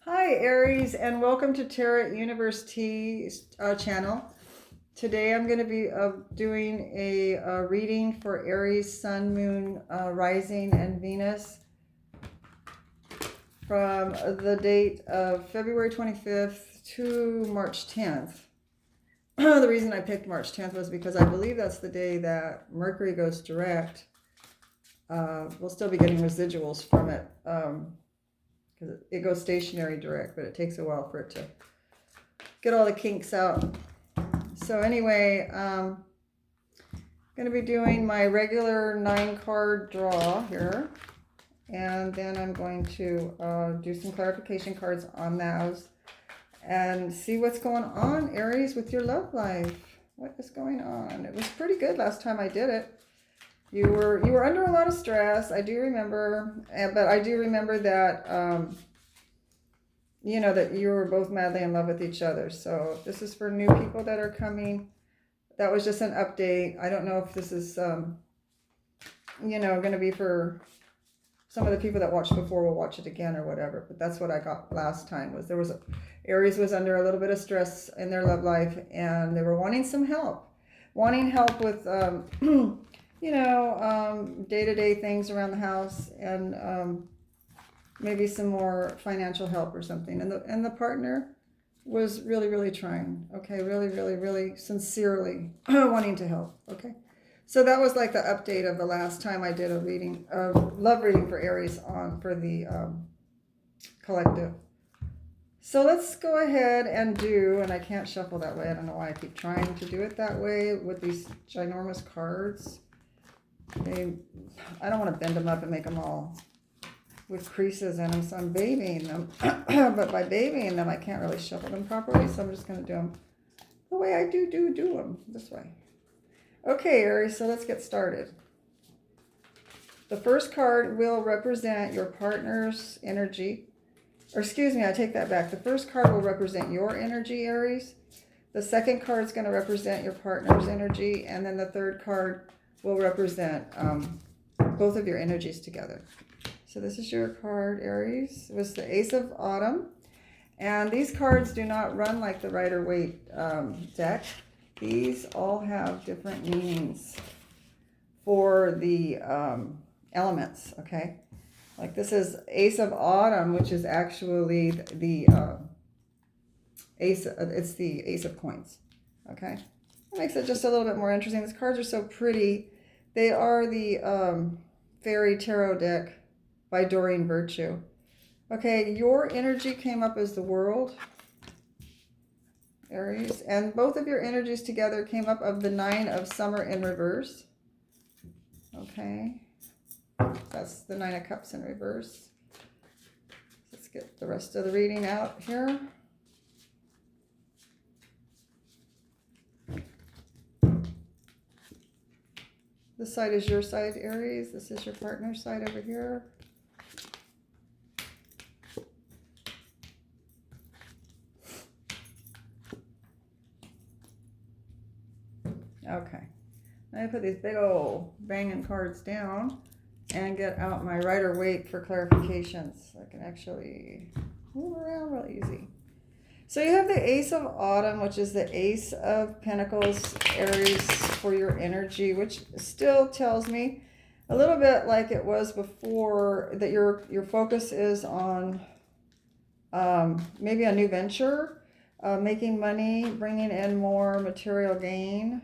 Hi, Aries, and welcome to Tarot Universe T channel. Today I'm going to be doing a reading for Aries, Sun, Moon, Rising, and Venus from the date of February 25th to March 10th. The reason I picked March 10th was because I believe that's the day that Mercury goes direct. We'll still be getting residuals from it because it goes stationary direct, but it takes a while for it to get all the kinks out. So anyway, going to be doing my regular 9-card draw here, and then I'm going to do some clarification cards on those and see what's going on, Aries, with your love life. What is going on? It was pretty good last time I did it. You were under a lot of stress, I do remember, but I do remember that that you were both madly in love with each other. So this is for new people that are coming. That was just an update. I don't know if this is, going to be for some of the people that watched before will watch it again or whatever. But that's what I got last time. Aries was under a little bit of stress in their love life, and they were wanting some help, with, day-to-day things around the house, and maybe some more financial help or something. And the partner was really, really trying. Okay, really, really, really sincerely wanting to help. Okay, so that was like the update of the last time I did a reading, love reading for Aries for the collective. So let's go ahead and and I can't shuffle that way. I don't know why I keep trying to do it that way with these ginormous cards. I don't want to bend them up and make them all with creases in them, so I'm babying them. But by babying them, I can't really shuffle them properly, so I'm just going to do them the way I do them, this way. Okay, Aries, so let's get started. The first card will represent your partner's energy. Or excuse me, I take that back. The first card will represent your energy, Aries. The second card is going to represent your partner's energy. And then the third card will represent both of your energies together. So this is your card, Aries. It was the Ace of Autumn. And these cards do not run like the Rider-Waite deck. These all have different meanings for the elements, okay? Like this is Ace of Autumn, which is actually the it's the Ace of Coins, okay? That makes it just a little bit more interesting. These cards are so pretty. They are the Fairy Tarot deck by Doreen Virtue. Okay, your energy came up as the World, Aries, and both of your energies together came up of the Nine of Summer in reverse. Okay, that's the Nine of Cups in reverse. Let's get the rest of the reading out here. This side is your side, Aries. This is your partner's side over here. Okay, now I put these big old banging cards down and get out my Rider-Waite for clarifications. I can actually move around real easy. So you have the Ace of Autumn, which is the Ace of Pentacles, Aries, for your energy, which still tells me a little bit like it was before, that your focus is on maybe a new venture, making money, bringing in more material gain.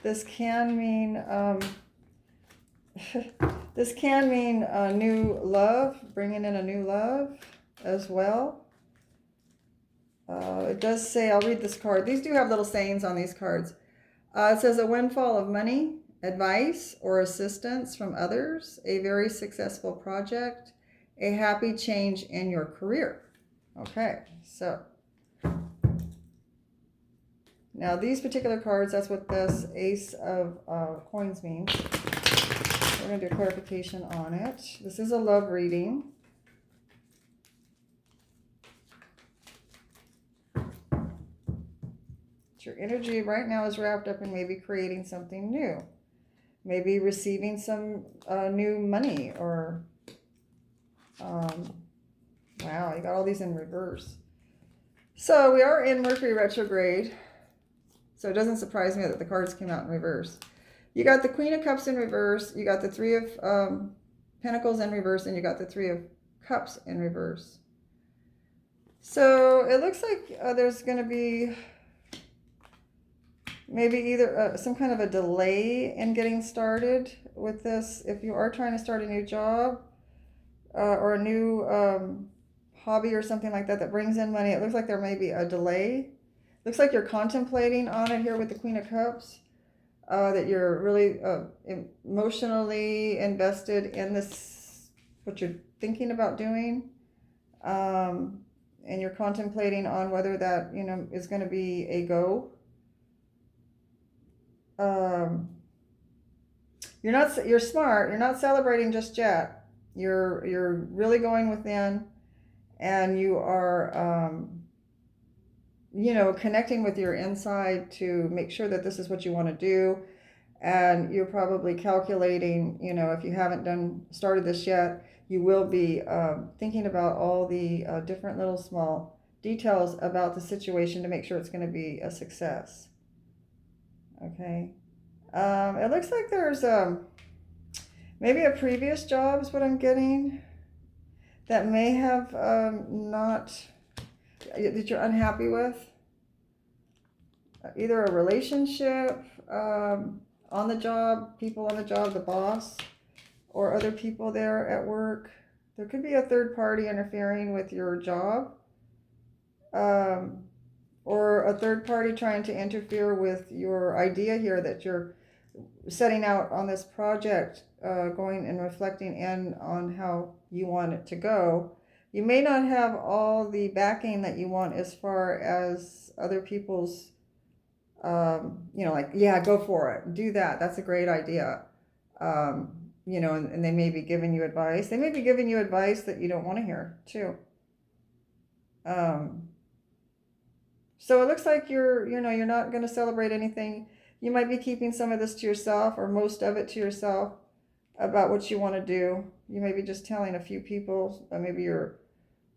This can mean a new love, bringing in a new love as well. It does say, I'll read this card. These do have little sayings on these cards. It says a windfall of money, advice, or assistance from others, a very successful project, a happy change in your career. Okay, so now these particular cards, that's what this Ace of Coins means. We're going to do a clarification on it. This is a love reading. Your energy right now is wrapped up in maybe creating something new. Maybe receiving some new money, or Wow, you got all these in reverse. So we are in Mercury retrograde. So it doesn't surprise me that the cards came out in reverse. You got the Queen of Cups in reverse. You got the Three of Pentacles in reverse. And you got the Three of Cups in reverse. So it looks like there's going to be maybe either some kind of a delay in getting started with this. If you are trying to start a new job or a new hobby or something like that that brings in money, it looks like there may be a delay. Looks like you're contemplating on it here with the Queen of Cups, that you're really emotionally invested in this, what you're thinking about doing. And you're contemplating on whether that, you know, is going to be a go. You're smart. You're not celebrating just yet. You're really going within, and you are, you know, connecting with your inside to make sure that this is what you want to do. And you're probably calculating, you know, if you haven't started this yet, you will be thinking about all the different little small details about the situation to make sure it's going to be a success. Okay. It looks like there's maybe a previous job is what I'm getting that may have that you're unhappy with. Either a relationship, on the job, people on the job, the boss, or other people there at work. There could be a third party interfering with your job, or a third party trying to interfere with your idea here that you're setting out on this project, going and reflecting in on how you want it to go. You may not have all the backing that you want as far as other people's, you know, like, yeah, go for it, do that, that's a great idea. You know, and they may be giving you advice. They may be giving you advice that you don't want to hear too. So it looks like you're not going to celebrate anything. You might be keeping some of this to yourself, or most of it to yourself, about what you want to do. You may be just telling a few people, maybe your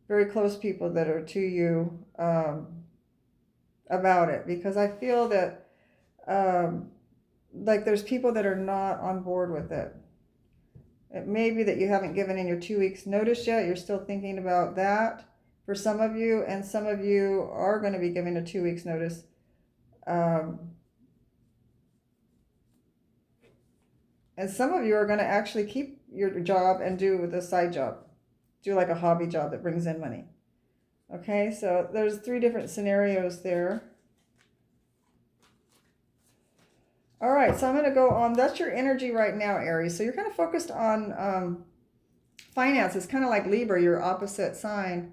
very close people that are to you, about it, because I feel that like there's people that are not on board with it. It may be that you haven't given in your 2 weeks notice yet. You're still thinking about that for some of you, and some of you are going to be giving a 2 weeks notice. And some of you are going to actually keep your job and do the side job, do like a hobby job that brings in money. Okay, so there's 3 different scenarios there. All right, so I'm going to go on. That's your energy right now, Aries. So you're kind of focused on finances, kind of like Libra, your opposite sign.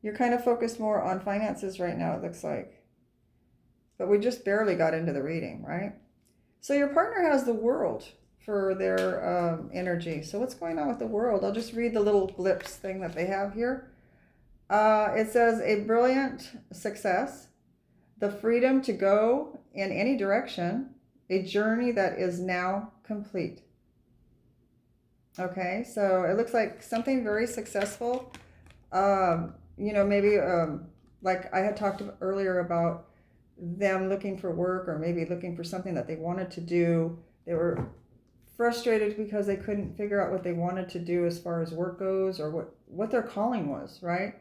You're kind of focused more on finances right now, it looks like. But we just barely got into the reading, right? So your partner has the World for their energy. So what's going on with the World? I'll just read the little blips thing that they have here. It says, a brilliant success, the freedom to go in any direction, a journey that is now complete. Okay, so it looks like something very successful. You know, maybe like I had talked earlier about them looking for work, or maybe looking for something that they wanted to do. They were frustrated because they couldn't figure out what they wanted to do as far as work goes, or what their calling was, right?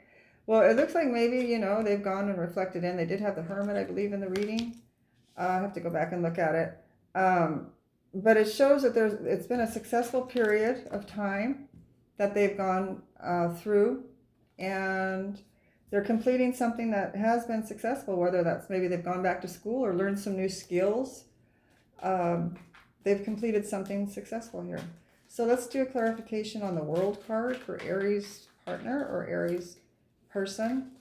Well, it looks like maybe, you know, they've gone and reflected in. They did have the Hermit, I believe, in the reading. I have to go back and look at it. But it shows that it's been a successful period of time that they've gone through, and they're completing something that has been successful, whether that's maybe they've gone back to school or learned some new skills. They've completed something successful here. So let's do a clarification on the World card for Aries partner or Aries person.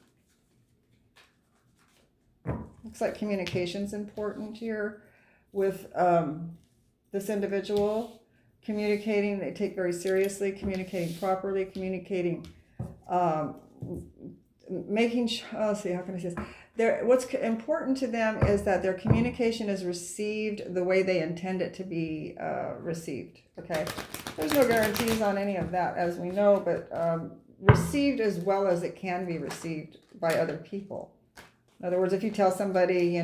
Looks like communication's important here with this individual. Communicating, they take very seriously, communicating properly, communicating, making sure, let's see, how can I say this? What's important to them is that their communication is received the way they intend it to be received, okay? There's no guarantees on any of that, as we know, but received as well as it can be received by other people. In other words, if you tell somebody,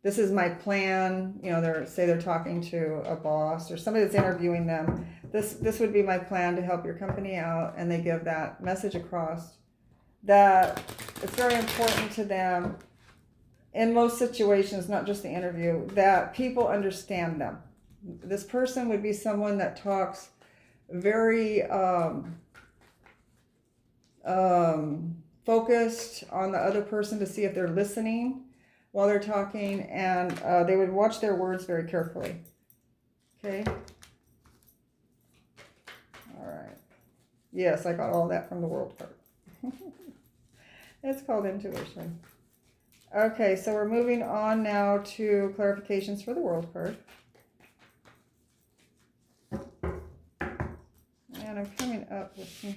this is my plan, they're talking to a boss or somebody that's interviewing them, this would be my plan to help your company out, and they give that message across, that it's very important to them in most situations, not just the interview, that people understand them. This person would be someone that talks very focused on the other person to see if they're listening while they're talking, and they would watch their words very carefully. Okay. All right. Yes, I got all that from the World card. It's called intuition. Okay, so we're moving on now to clarifications for the World card. And I'm coming up with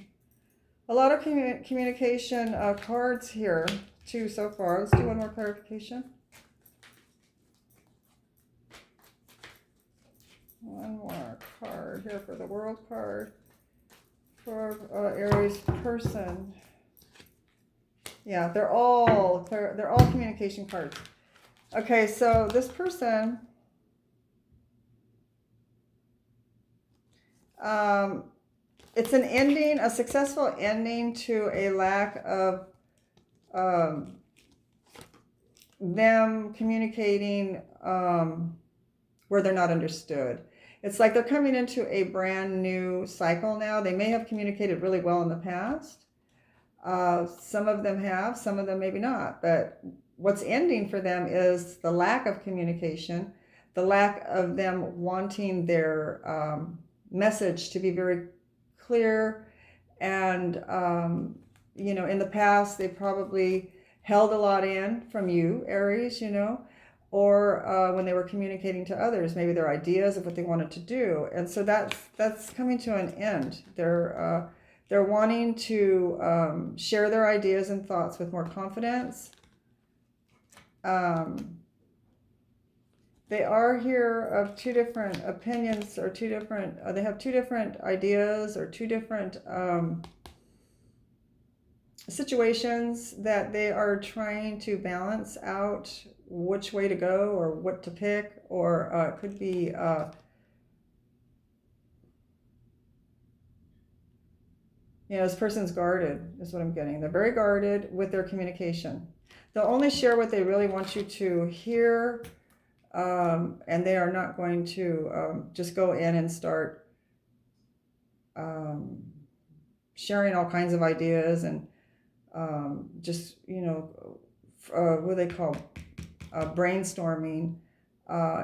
a lot of communication cards here too so far. Let's do one more clarification. One more card here for the World card for Aries person. Yeah, they're all communication cards. Okay, so this person, it's an ending, a successful ending to a lack of them communicating where they're not understood. It's like they're coming into a brand new cycle now. They may have communicated really well in the past. Some of them have, some of them maybe not. But what's ending for them is the lack of communication, the lack of them wanting their message to be very clear. And, in the past, they probably held a lot in from you, Aries, or when they were communicating to others, maybe their ideas of what they wanted to do. And so that's coming to an end. They're wanting to share their ideas and thoughts with more confidence. They are here of two different opinions, or they have two different ideas, or two different situations that they are trying to balance out which way to go or what to pick, or it could be this person's guarded is what I'm getting. They're very guarded with their communication. They'll only share what they really want you to hear, and they are not going to just go in and start sharing all kinds of ideas and just, what do they call brainstorming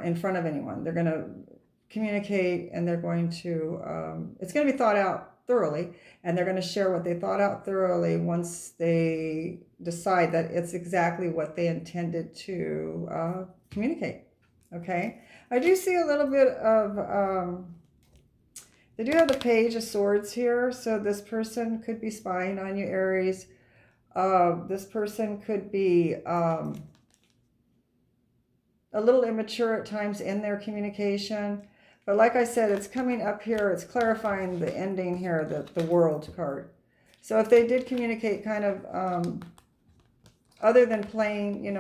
in front of anyone. They're going to communicate, and they're going to, it's going to be thought out thoroughly, and they're going to share what they thought out thoroughly once they decide that it's exactly what they intended to communicate. Okay. I do see a little bit of, they do have the Page of Swords here, so this person could be spying on you, Aries. This person could be a little immature at times in their communication. But like I said, it's coming up here. It's clarifying the ending here, the World card. So if they did communicate kind of, other than playing,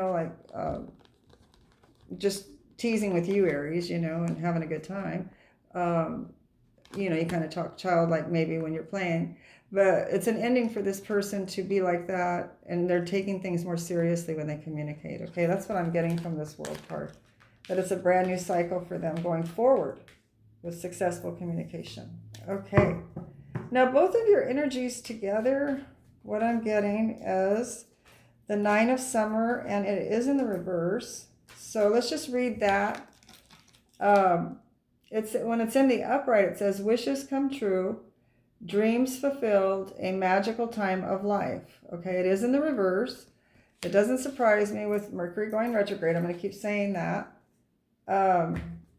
just teasing with you, Aries, and having a good time, you kind of talk childlike maybe when you're playing. But it's an ending for this person to be like that, and they're taking things more seriously when they communicate. Okay, that's what I'm getting from this World card. That it's a brand new cycle for them going forward with successful communication. Okay. Now, both of your energies together, what I'm getting is the Nine of Summer, and it is in the reverse. So let's just read that. When it's in the upright, it says, wishes come true, dreams fulfilled, a magical time of life. Okay, it is in the reverse. It doesn't surprise me with Mercury going retrograde. I'm going to keep saying that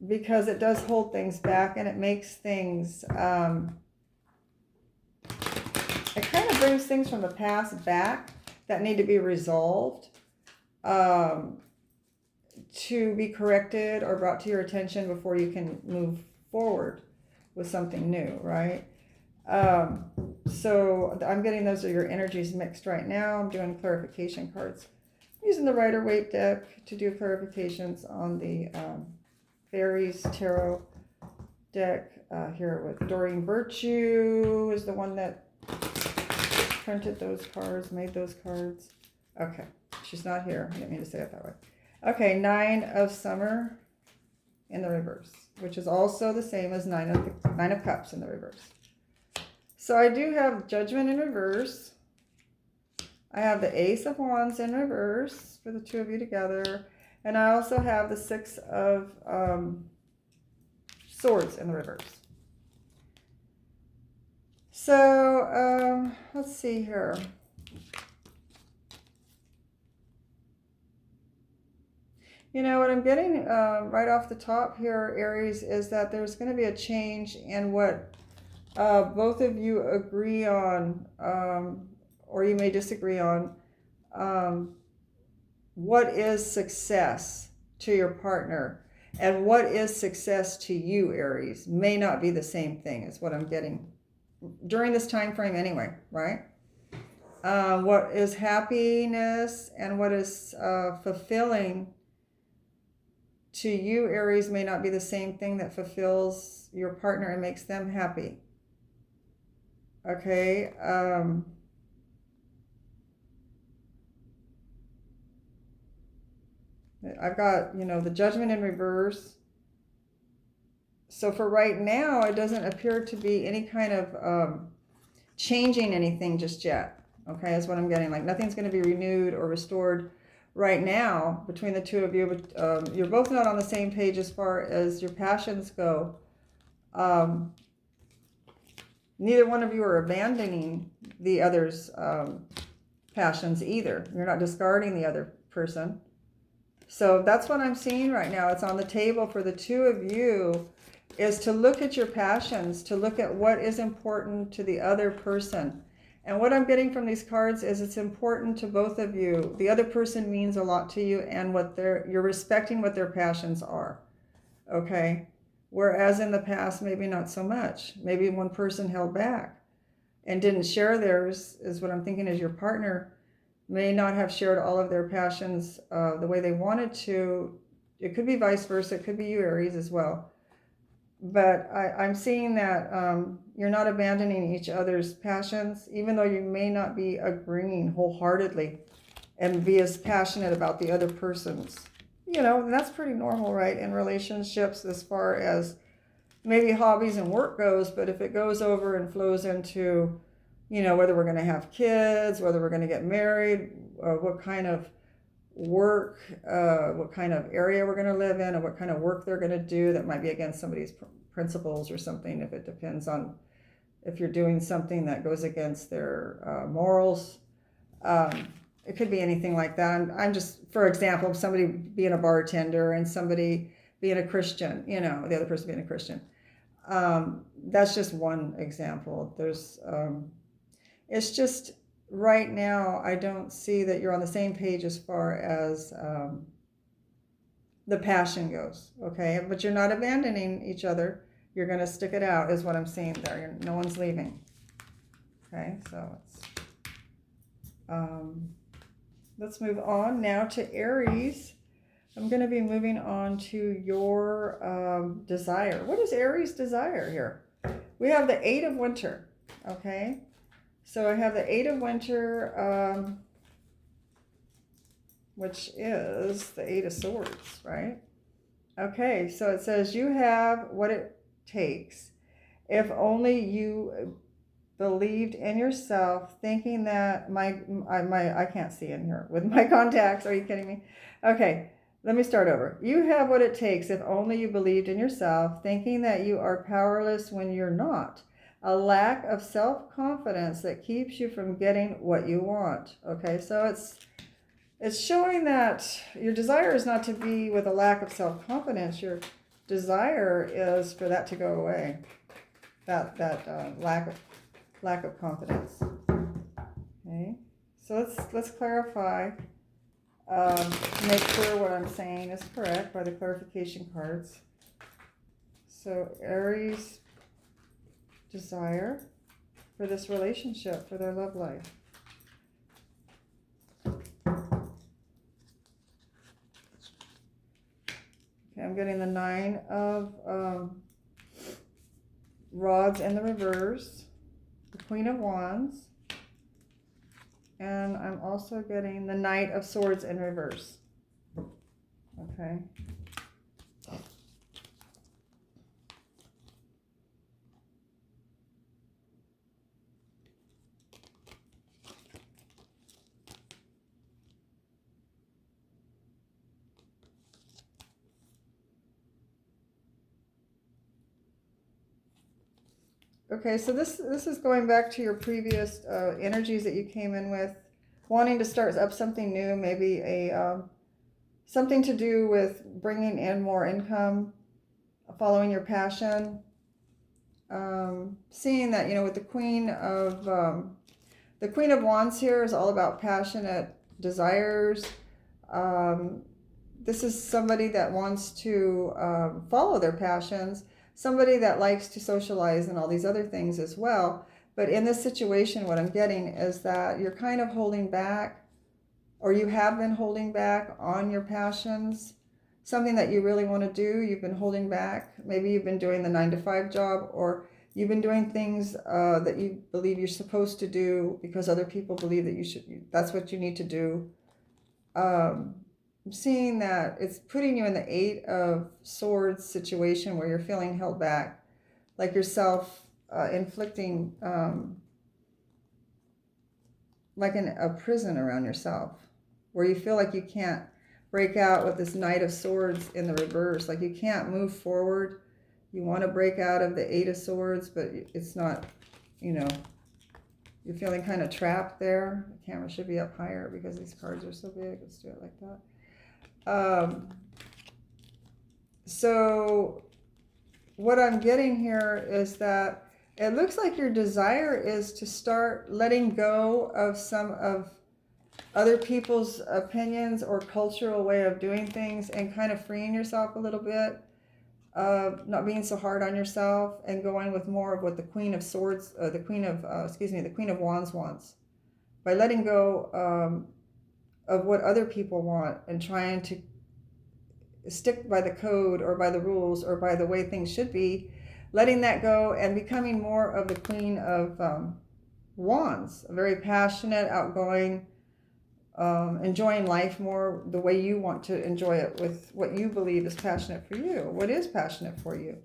because it does hold things back, and it makes things, it kind of brings things from the past back that need to be resolved, to be corrected or brought to your attention before you can move forward with something new, right? So I'm getting those are your energies mixed right now. I'm doing clarification cards. I'm using the Rider-Waite deck to do clarifications on the Aries Tarot deck here with Doreen Virtue is the one that printed those cards, made those cards. Okay, she's not here. I didn't mean to say it that way. Okay, 9 of Summer in the reverse, which is also the same as Nine of Cups in the reverse. So I do have Judgment in reverse. I have the Ace of Wands in reverse for the two of you together. And I also have the Six of Swords in the reverse. So let's see here. You know, what I'm getting right off the top here, Aries, is that there's going to be a change in what both of you agree on, or you may disagree on, what is success to your partner and what is success to you, Aries, may not be the same thing, is what I'm getting during this time frame anyway, right? What is happiness and what is fulfilling to you, Aries, may not be the same thing that fulfills your partner and makes them happy. Okay. I've got, you know, the Judgment in reverse. So for right now, it doesn't appear to be any kind of changing anything just yet. Okay, that's what I'm getting. Like nothing's going to be renewed or restored right now between the two of you. But you're both not on the same page as far as your passions go. Neither one of you are abandoning the other's passions either. You're not discarding the other person. So that's what I'm seeing right now. It's on the table for the two of you, is to look at your passions, to look at what is important to the other person. And what I'm getting from these cards is it's important to both of you. The other person means a lot to you, and you're respecting what their passions are. Okay? Whereas in the past, maybe not so much. Maybe one person held back and didn't share theirs, is what I'm thinking, is your partner may not have shared all of their passions the way they wanted to. It could be vice versa. It could be you, Aries, as well. But I'm seeing that you're not abandoning each other's passions, even though you may not be agreeing wholeheartedly and be as passionate about the other person's. You know, and that's pretty normal, right, in relationships as far as maybe hobbies and work goes. But if it goes over and flows into, you know, whether we're going to have kids, whether we're going to get married, what kind of work, what kind of area we're going to live in, and what kind of work they're going to do that might be against somebody's principles or something, if it depends on if you're doing something that goes against their morals. It could be anything like that. I'm just, for example, somebody being a bartender and somebody being a Christian, you know, the other person being a Christian. That's just one example. There's, it's just right now, I don't see that you're on the same page as far as the passion goes, okay? But you're not abandoning each other. You're going to stick it out, is what I'm seeing there. No one's leaving. Okay, so let's move on now to Aries. I'm going to be moving on to your desire. What is Aries' desire here? We have the Eight of Winter, okay? So I have the Eight of Winter, which is the Eight of Swords, right? Okay, so it says you have what it takes. If only you believed in yourself, thinking that I can't see in here with my contacts. Are you kidding me? Okay, let me start over. You have what it takes if only you believed in yourself, thinking that you are powerless when you're not. A lack of self-confidence that keeps you from getting what you want. Okay, so it's showing that your desire is not to be with a lack of self-confidence. Your desire is for that to go away. That lack of confidence. Okay, so let's clarify. Make sure what I'm saying is correct by the clarification cards. So Aries desire. for this relationship, for their love life. Okay, I'm getting the 9 of Rods in the reverse, the Queen of Wands, and I'm also getting the Knight of Swords in reverse. Okay. Okay, so this is going back to your previous energies that you came in with, wanting to start up something new, maybe a something to do with bringing in more income, following your passion. Seeing that, you know, with the Queen of Wands here is all about passionate desires. This is somebody that wants to follow their passions, somebody that likes to socialize and all these other things as well. But in this situation, what I'm getting is that you're kind of holding back, or you have been holding back on your passions. Something that you really want to do, you've been holding back. Maybe you've been doing the 9-to-5 job, or you've been doing things that you believe you're supposed to do because other people believe that you should. That's what you need to do. I'm seeing that it's putting you in the 8 of Swords situation where you're feeling held back, like you're self-inflicting, like a prison around yourself, where you feel like you can't break out with this Knight of Swords in the reverse, like you can't move forward. You want to break out of the 8 of Swords, but it's not, you know, you're feeling kind of trapped there. The camera should be up higher because these cards are so big. Let's do it like that. So what I'm getting here is that it looks like your desire is to start letting go of some of other people's opinions or cultural way of doing things, and kind of freeing yourself a little bit, not being so hard on yourself, and going with more of what the Queen of Swords, the Queen of Wands wants, by letting go of what other people want and trying to stick by the code or by the rules or by the way things should be, letting that go and becoming more of the Queen of Wands, very passionate, outgoing, enjoying life more the way you want to enjoy it, with what you believe is passionate for you, what is passionate for you.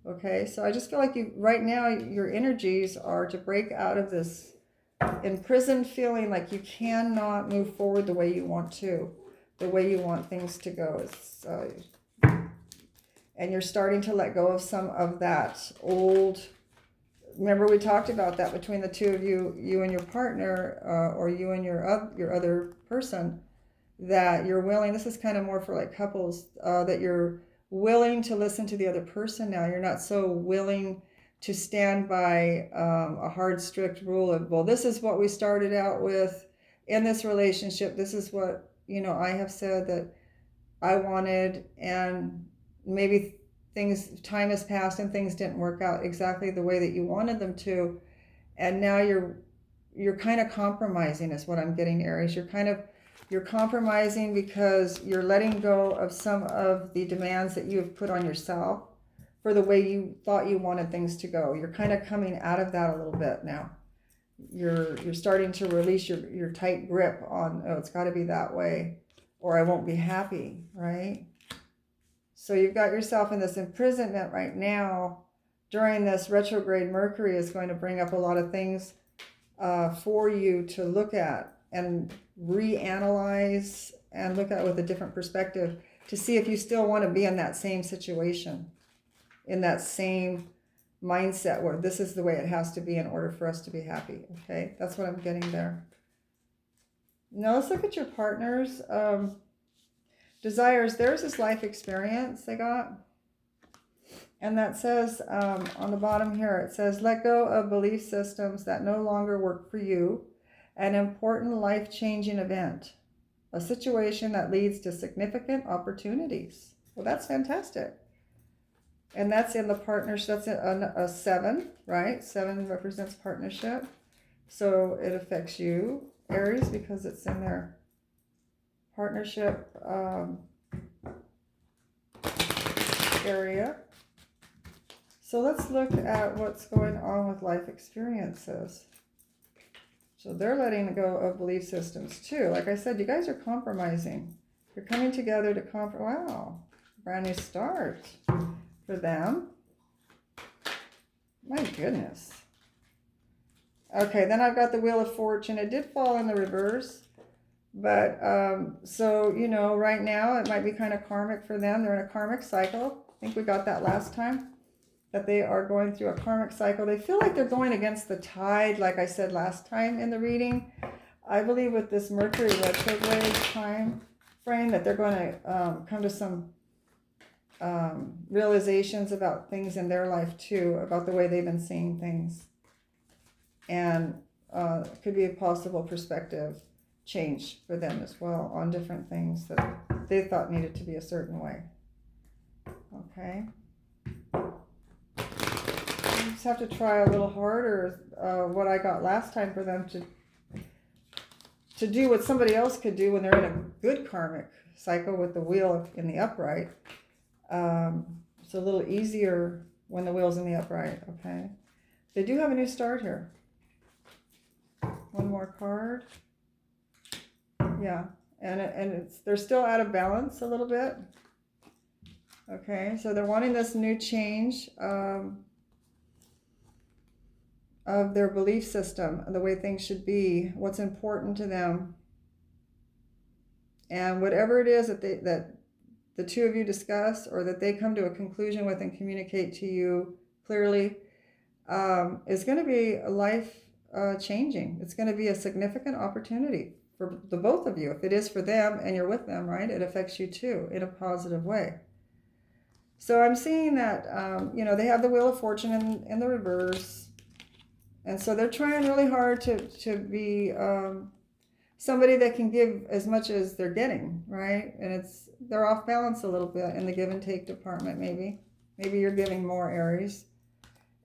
Okay, so I just feel like you right now, your energies are to break out of this imprisoned feeling like you cannot move forward the way you want to, the way you want things to go. It's, and you're starting to let go of some of that old. Remember, we talked about that between the two of you, you and your partner, or you and your other person, that you're willing. This is kind of more for like couples, that you're willing to listen to the other person now. You're not so willing to stand by a hard, strict rule of, well, this is what we started out with in this relationship. This is what, you know, I have said that I wanted, and maybe time has passed and things didn't work out exactly the way that you wanted them to, and now you're kind of compromising is what I'm getting, Aries. You're compromising because you're letting go of some of the demands that you have put on yourself for the way you thought you wanted things to go. You're kind of coming out of that a little bit now. You're starting to release your tight grip on, oh, it's got to be that way or I won't be happy, right? So you've got yourself in this imprisonment right now. During this retrograde, Mercury is going to bring up a lot of things for you to look at and reanalyze and look at with a different perspective to see if you still want to be in that same situation, in that same mindset where this is the way it has to be in order for us to be happy. Okay, that's what I'm getting there. Now let's look at your partner's desires. There's this life experience they got. And that says on the bottom here, it says, let go of belief systems that no longer work for you. An important life-changing event. A situation that leads to significant opportunities. Well, that's fantastic. And that's in the partnership. That's a 7, right? 7 represents partnership. So it affects you, Aries, because it's in their partnership area. So let's look at what's going on with life experiences. So they're letting go of belief systems too. Like I said, you guys are compromising. You're coming together to wow, brand new start for them. My goodness. Okay, then I've got the Wheel of Fortune. It did fall in the reverse. But, so, you know, right now it might be kind of karmic for them. They're in a karmic cycle. I think we got that last time, that they are going through a karmic cycle. They feel like they're going against the tide, like I said last time in the reading. I believe with this Mercury retrograde time frame that they're going to come to some realizations about things in their life too, about the way they've been seeing things. And it could be a possible perspective change for them as well on different things that they thought needed to be a certain way. Okay. You just have to try a little harder what I got last time for them to do what somebody else could do when they're in a good karmic cycle with the wheel in the upright. It's a little easier when the wheel's in the upright, okay? They do have a new start here. One more card. Yeah, and they're still out of balance a little bit. Okay, so they're wanting this new change of their belief system, the way things should be, what's important to them. And whatever it is that the two of you discuss or that they come to a conclusion with and communicate to you clearly is going to be life changing. It's going to be a significant opportunity for the both of you. If it is for them and you're with them, right, it affects you too in a positive way. So I'm seeing that, you know, they have the Wheel of Fortune in the reverse. And so they're trying really hard to be somebody that can give as much as they're getting, right? And they're off balance a little bit in the give and take department, maybe. Maybe you're giving more, Aries.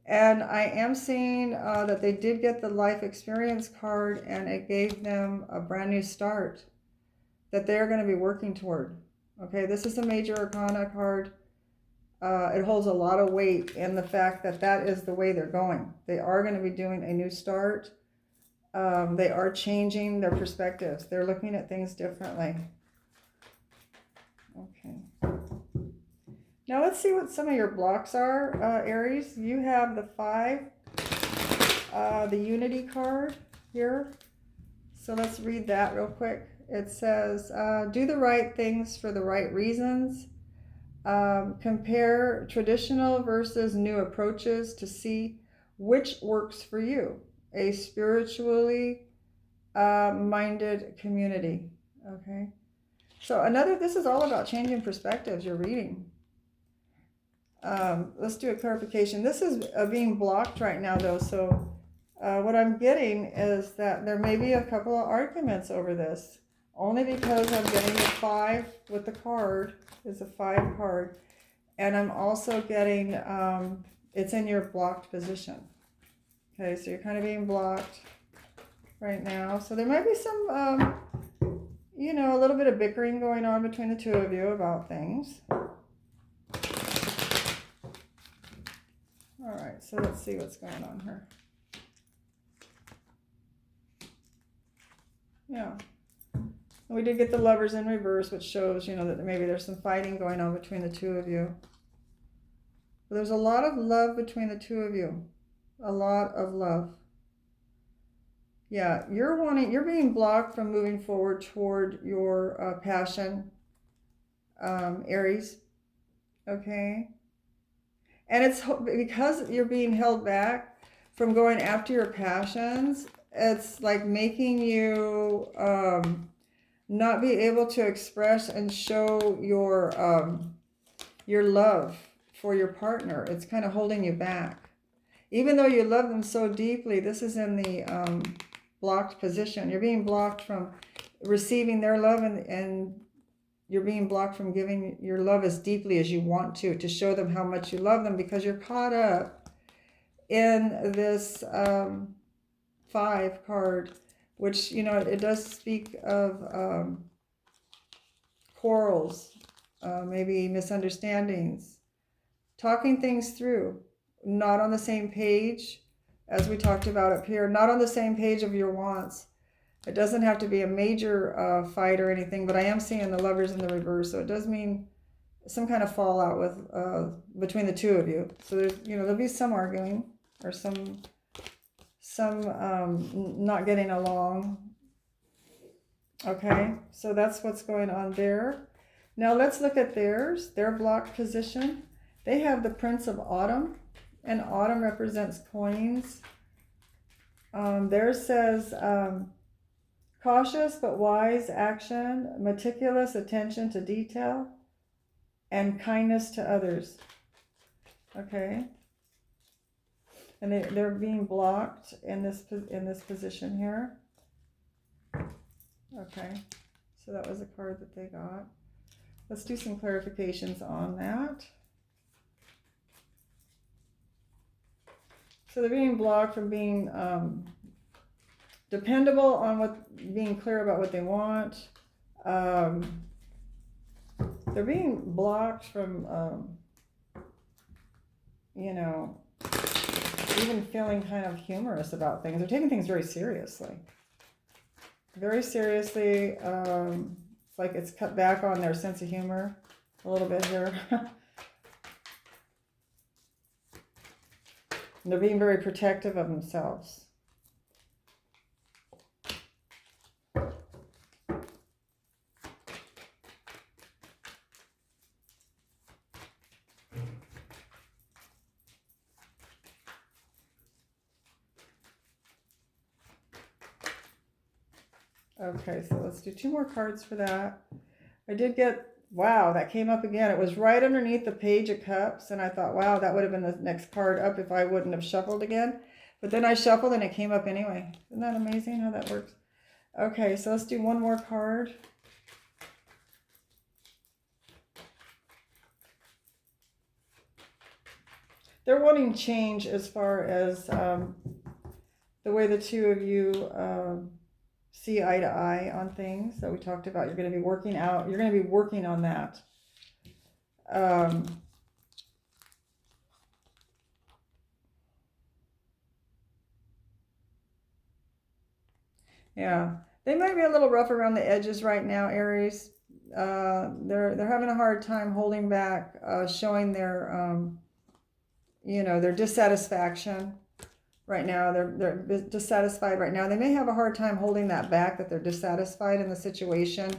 And I am seeing that they did get the life experience card, and it gave them a brand new start that they're going to be working toward. Okay, this is a major arcana card. It holds a lot of weight in the fact that that is the way they're going. They are going to be doing a new start. They are changing their perspectives. They're looking at things differently. Okay. Now let's see what some of your blocks are, Aries. You have the 5, the Unity card here. So let's read that real quick. It says, do the right things for the right reasons. Compare traditional versus new approaches to see which works for you. A spiritually minded community. Okay. So this is all about changing perspectives, you're reading. Let's do a clarification. This is being blocked right now, though. So what I'm getting is that there may be a couple of arguments over this, only because I'm getting the 5 with the card. Is a 5 card, and I'm also getting it's in your blocked position. Okay, so you're kind of being blocked right now. So there might be some, you know, a little bit of bickering going on between the two of you about things. All right, so let's see what's going on here. Yeah. And we did get the Lovers in reverse, which shows, you know, that maybe there's some fighting going on between the two of you. But there's a lot of love between the two of you. A lot of love. Yeah, you're being blocked from moving forward toward your passion, Aries. Okay. And it's because you're being held back from going after your passions. It's like making you not be able to express and show your love for your partner. It's kind of holding you back. Even though you love them so deeply, this is in the blocked position. You're being blocked from receiving their love and you're being blocked from giving your love as deeply as you want to show them how much you love them, because you're caught up in this 5 card, which, you know, it does speak of quarrels, maybe misunderstandings, talking things through, not on the same page, as we talked about up here, not on the same page of your wants. It doesn't have to be a major fight or anything, but I am seeing the Lovers in the reverse, so it does mean some kind of fallout with between the two of you. So there's, you know, there'll be some arguing or some not getting along. Okay, so that's what's going on there. Now let's look at theirs, their blocked position. They have the Prince of Autumn, and autumn represents coins. Theirs says cautious but wise action, meticulous attention to detail, and kindness to others. Okay, and they're being blocked in this position here. Okay, so that was a card that they got. Let's do some clarifications on that. So they're being blocked from being dependable on being clear about what they want. They're being blocked from, you know, even feeling kind of humorous about things. They're taking things very seriously. Very seriously. It's like it's cut back on their sense of humor a little bit here. And they're being very protective of themselves. Okay, so let's do 2 more cards for that. I did get, wow, that came up again. It was right underneath the Page of Cups, and I thought, wow, that would have been the next card up if I wouldn't have shuffled again. But then I shuffled and it came up anyway. Isn't that amazing how that works? Okay, so let's do 1 more card. They're wanting change as far as the way the two of you see eye to eye on things that we talked about. You're going to be working out. You're going to be working on that. Yeah, they might be a little rough around the edges right now, Aries. They're having a hard time holding back, showing their you know, their dissatisfaction right now. They're dissatisfied right now. They may have a hard time holding that back, that they're dissatisfied in the situation,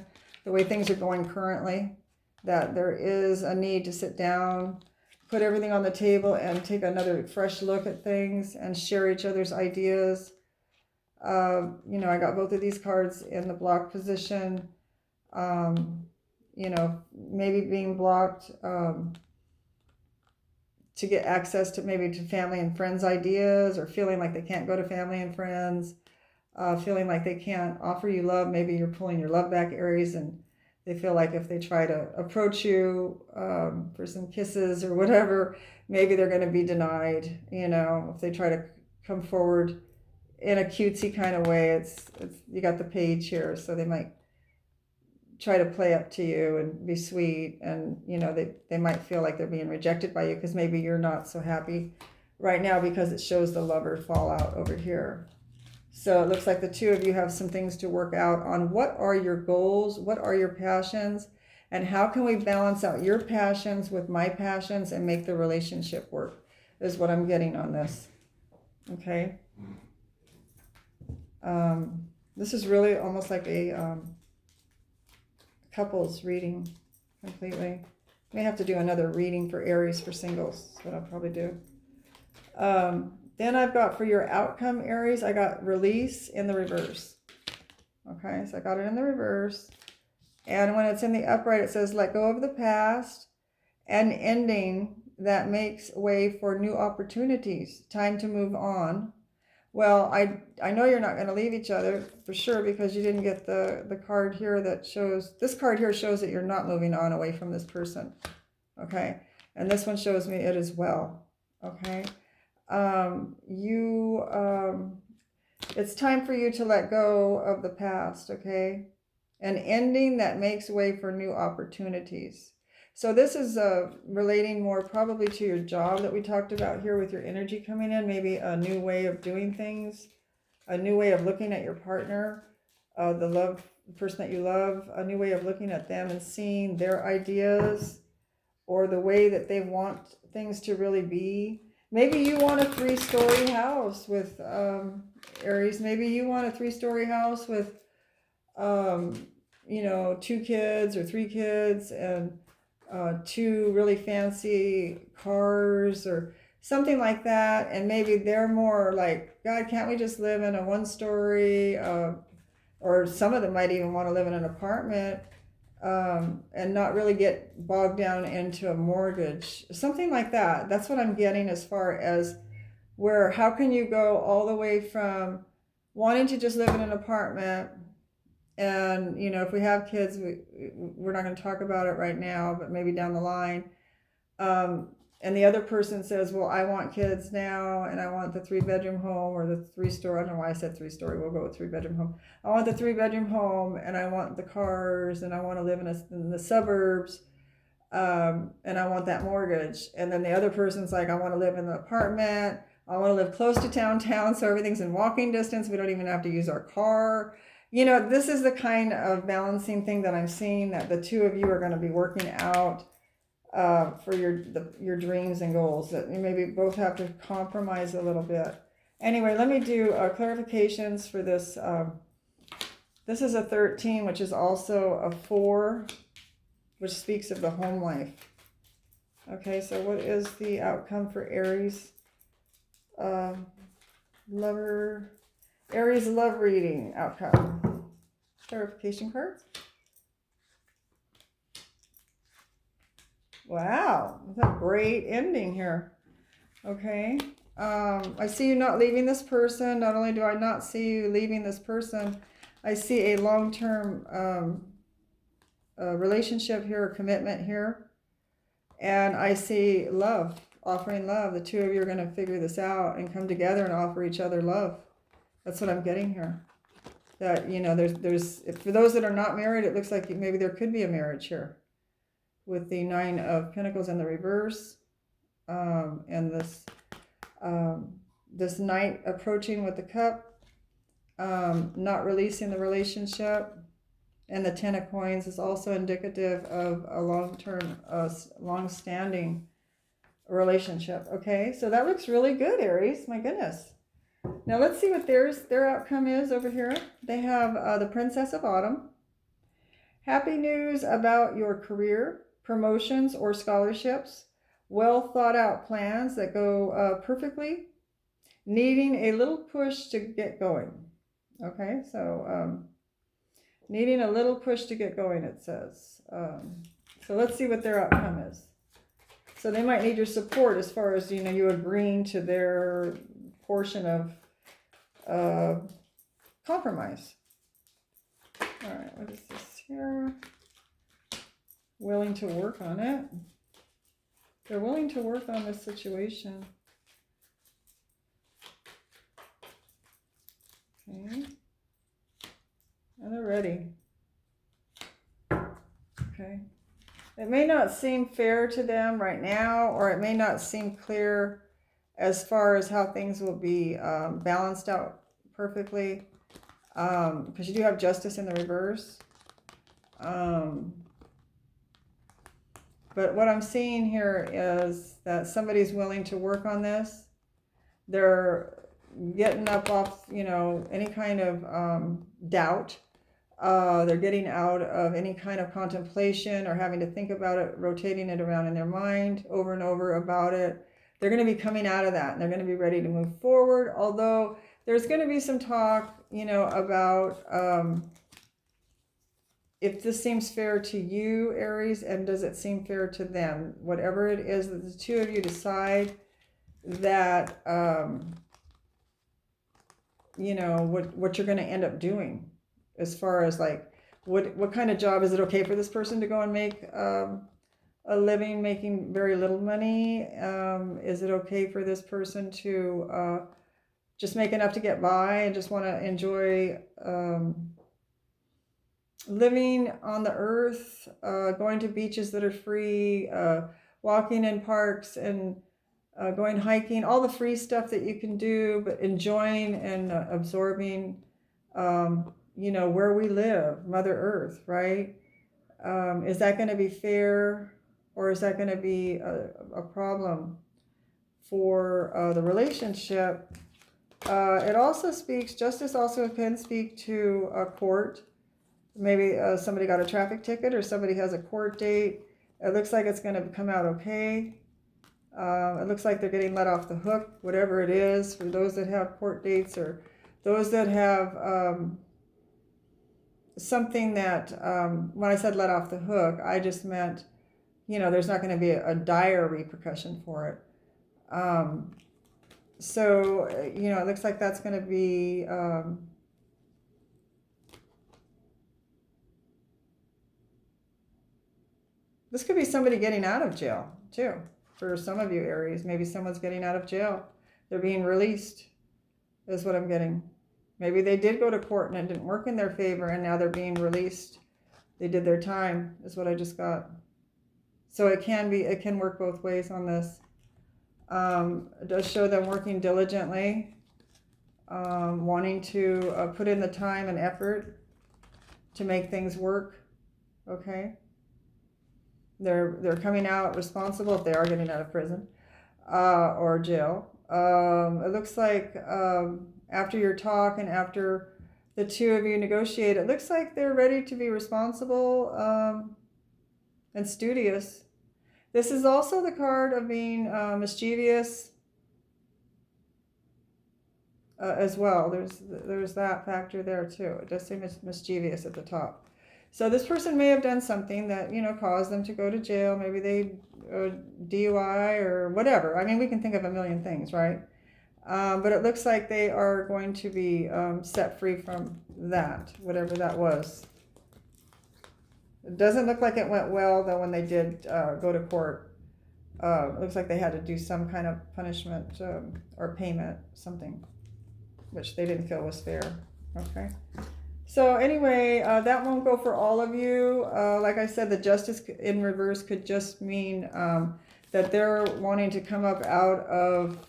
the way things are going currently, that there is a need to sit down, put everything on the table and take another fresh look at things and share each other's ideas. You know, I got both of these cards in the block position. You know, maybe being blocked to get access to maybe to family and friends' ideas, or feeling like they can't go to family and friends, feeling like they can't offer you love. Maybe you're pulling your love back, Aries, and they feel like if they try to approach you for some kisses or whatever, maybe they're going to be denied. You know, if they try to come forward in a cutesy kind of way, it's you got the Page here, so they might try to play up to you and be sweet, and you know, they might feel like they're being rejected by you because maybe you're not so happy right now, because it shows the lover fallout over here. So it looks like the two of you have some things to work out on. What are your goals? What are your passions? And how can we balance out your passions with my passions and make the relationship work, is what I'm getting on this. Okay. This is really almost like a couples reading completely. May have to do another reading for Aries for singles. That's what I'll probably do. Then I've got for your outcome, Aries, I got release in the reverse. Okay, so I got it in the reverse. And when it's in the upright, it says let go of the past, and ending that makes way for new opportunities. Time to move on. Well, I know you're not going to leave each other for sure because you didn't get the card here that shows, this card here shows that you're not moving on away from this person. Okay. And this one shows me it as well. Okay. You, it's time for you to let go of the past. Okay. An ending that makes way for new opportunities. So this is relating more probably to your job that we talked about here with your energy coming in, maybe a new way of doing things, a new way of looking at your partner, the person that you love, a new way of looking at them and seeing their ideas or the way that they want things to really be. Maybe you want a 3-story house with Aries. Maybe you want a 3-story house with, 2 kids or 3 kids and 2 really fancy cars or something like that. And maybe they're more like, God, can't we just live in a 1-story? Or some of them might even want to live in an apartment and not really get bogged down into a mortgage, something like that. That's what I'm getting as far as where, how can you go all the way from wanting to just live in an apartment and, if we have kids, we're not going to talk about it right now, but maybe down the line. And the other person says, well, I want kids now and I want the 3-bedroom home or the 3-story. I don't know why I said 3-story. We'll go with 3-bedroom home. I want the 3-bedroom home and I want the cars and I want to live in the suburbs. And I want that mortgage. And then the other person's like, I want to live in the apartment. I want to live close to town, so everything's in walking distance. We don't even have to use our car. This is the kind of balancing thing that I'm seeing that the two of you are going to be working out for your dreams and goals, that you maybe both have to compromise a little bit. Anyway, let me do clarifications for this. This is a 13, which is also a 4, which speaks of the home life. Okay, so what is the outcome for Aries? Aries love reading outcome. Clarification cards. Wow, that's a great ending here. Okay. I see you not leaving this person. Not only do I not see you leaving this person, I see a long-term relationship here, a commitment here. And I see love, offering love. The two of you are going to figure this out and come together and offer each other love. That's what I'm getting here. That, there's for those that are not married, it looks like maybe there could be a marriage here with the 9 of Pentacles in the reverse. And this Knight approaching with the Cup, not releasing the relationship. And the 10 of Coins is also indicative of a long-term, long-standing relationship. Okay, so that looks really good, Aries. My goodness. Now let's see what their outcome is over here. They have the Princess of Autumn. Happy news about your career, promotions or scholarships. Well thought out plans that go perfectly. Needing a little push to get going. Okay, so needing a little push to get going, it says. So let's see what their outcome is. So they might need your support as far as, you agreeing to their portion of compromise. All right, what is this here? Willing to work on it. They're willing to work on this situation. Okay. And they're ready. Okay. It may not seem fair to them right now, or it may not seem clear as far as how things will be balanced out perfectly, because you do have Justice in the reverse. But what I'm seeing here is that somebody's willing to work on this. They're getting up off, any kind of doubt. They're getting out of any kind of contemplation or having to think about it, rotating it around in their mind over and over about it. They're going to be coming out of that and they're going to be ready to move forward. Although there's going to be some talk, about if this seems fair to you, Aries, and does it seem fair to them? Whatever it is that the two of you decide that you know, what you're going to end up doing as far as like, what kind of job. Is it okay for this person to go and make a living making very little money? Is it okay for this person to just make enough to get by and just want to enjoy living on the earth, going to beaches that are free, walking in parks and going hiking, all the free stuff that you can do, but enjoying and absorbing, you know, where we live, Mother Earth, right? Is that going to be fair, or is that going to be a problem for the relationship? It also speaks, justice also can speak to a court. Maybe somebody got a traffic ticket or somebody has a court date. It looks like it's going to come out okay. It looks like they're getting let off the hook, whatever it is, for those that have court dates or those that have something that, when I said let off the hook, I just meant, you know, there's not going to be a dire repercussion for it. So, you know, it looks like that's going to be, this could be somebody getting out of jail too. For some of you Aries, maybe someone's getting out of jail. They're being released, is what I'm getting. Maybe they did go to court and it didn't work in their favor and now they're being released. They did their time, is what I just got. So it can work both ways on this. It does show them working diligently, wanting to put in the time and effort to make things work. Okay. They're coming out responsible if they are getting out of prison or jail. It looks like after your talk and after the two of you negotiate, it looks like they're ready to be responsible and studious. This is also the card of being mischievous as well. There's that factor there too. It does say mischievous at the top. So this person may have done something that, you know, caused them to go to jail. Maybe they DUI or whatever. I mean, we can think of a million things, right? But it looks like they are going to be set free from that, whatever that was. It doesn't look like it went well, though, when they did go to court. It looks like they had to do some kind of punishment or payment, something, which they didn't feel was fair. Okay. So anyway, that won't go for all of you. Like I said, the justice in reverse could just mean that they're wanting to come up out of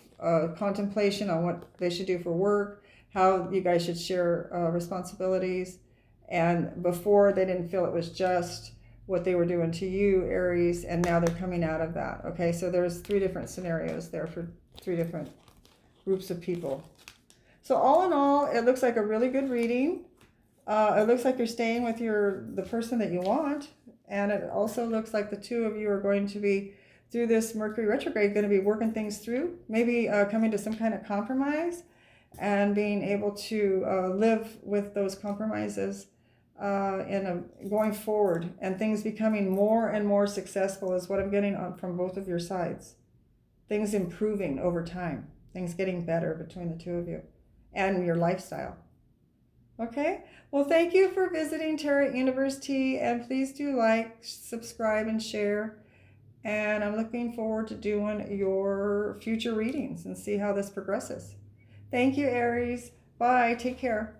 contemplation on what they should do for work, how you guys should share responsibilities. And before, they didn't feel it was just what they were doing to you, Aries, and now they're coming out of that. Okay, so there's 3 different scenarios there for 3 different groups of people. So all in all, it looks like a really good reading. It looks like you're staying with the person that you want. And it also looks like the two of you are going to be, through this Mercury retrograde, going to be working things through, maybe coming to some kind of compromise and being able to live with those compromises going forward, and things becoming more and more successful is what I'm getting from both of your sides. Things improving over time, things getting better between the two of you and your lifestyle. Okay, well, thank you for visiting Tarot Universe Tea, and please do like, subscribe, and share. And I'm looking forward to doing your future readings and see how this progresses. Thank you, Aries. Bye. Take care.